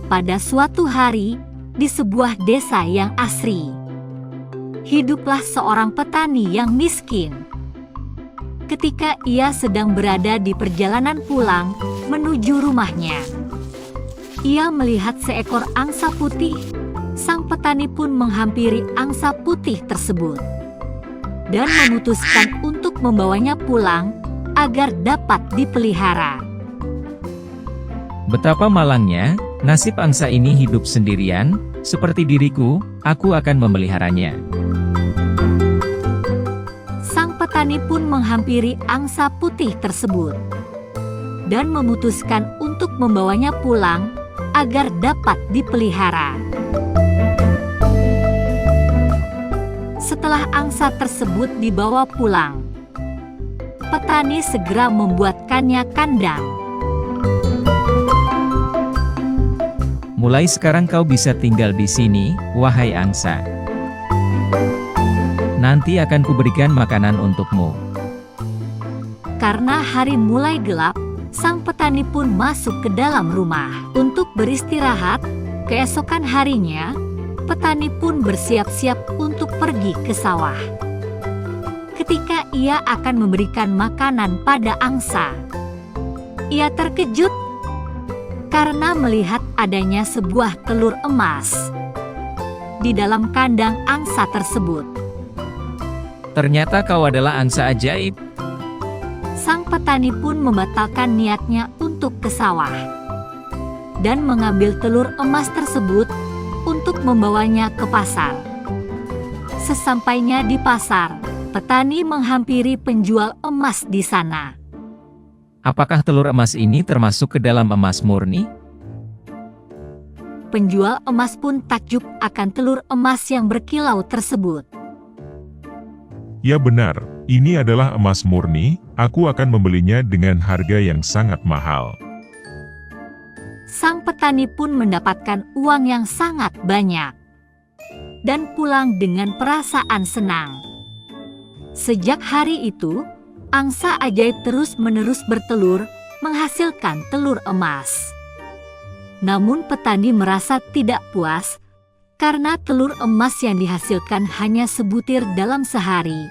Pada suatu hari, di sebuah desa yang asri, hiduplah seorang petani yang miskin. Ketika ia sedang berada di perjalanan pulang menuju rumahnya, ia melihat seekor angsa putih. Sang petani pun menghampiri angsa putih tersebut dan memutuskan untuk membawanya pulang agar dapat dipelihara. Betapa malangnya, nasib angsa ini hidup sendirian, seperti diriku, aku akan memeliharanya. Sang petani pun menghampiri angsa putih tersebut dan memutuskan untuk membawanya pulang agar dapat dipelihara. Setelah angsa tersebut dibawa pulang, petani segera membuatkannya kandang. Mulai sekarang kau bisa tinggal di sini, wahai angsa. Nanti akan kuberikan makanan untukmu. Karena hari mulai gelap, sang petani pun masuk ke dalam rumah untuk beristirahat. Keesokan harinya, petani pun bersiap-siap untuk pergi ke sawah. Ketika ia akan memberikan makanan pada angsa, ia terkejut karena melihat adanya sebuah telur emas di dalam kandang angsa tersebut. Ternyata kau adalah angsa ajaib. Sang petani pun membatalkan niatnya untuk ke sawah dan mengambil telur emas tersebut untuk membawanya ke pasar. Sesampainya di pasar, petani menghampiri penjual emas di sana. Apakah telur emas ini termasuk ke dalam emas murni? Penjual emas pun takjub akan telur emas yang berkilau tersebut. Ya benar, ini adalah emas murni, aku akan membelinya dengan harga yang sangat mahal. Sang petani pun mendapatkan uang yang sangat banyak dan pulang dengan perasaan senang. Sejak hari itu, angsa ajaib terus-menerus bertelur, menghasilkan telur emas. Namun petani merasa tidak puas karena telur emas yang dihasilkan hanya sebutir dalam sehari.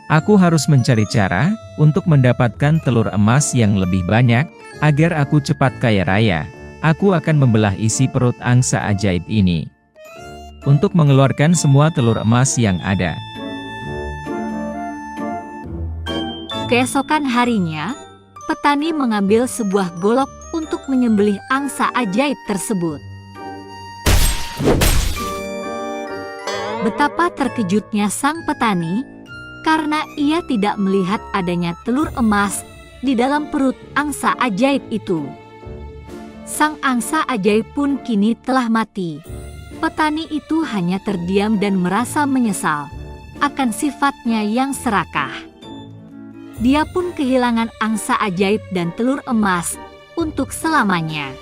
Aku harus mencari cara untuk mendapatkan telur emas yang lebih banyak, agar aku cepat kaya raya. Aku akan membelah isi perut angsa ajaib ini untuk mengeluarkan semua telur emas yang ada. Keesokan harinya, petani mengambil sebuah golok untuk menyembelih angsa ajaib tersebut. Betapa terkejutnya sang petani karena ia tidak melihat adanya telur emas di dalam perut angsa ajaib itu. Sang angsa ajaib pun kini telah mati. Petani itu hanya terdiam dan merasa menyesal akan sifatnya yang serakah. Dia pun kehilangan angsa ajaib dan telur emas untuk selamanya.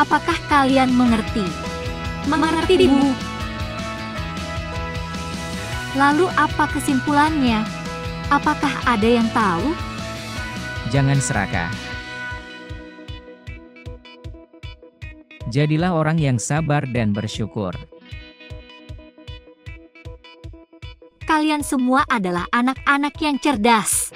Apakah kalian mengerti? Mengerti, Bu? Lalu apa kesimpulannya? Apakah ada yang tahu? Jangan serakah. Jadilah orang yang sabar dan bersyukur. Kalian semua adalah anak-anak yang cerdas.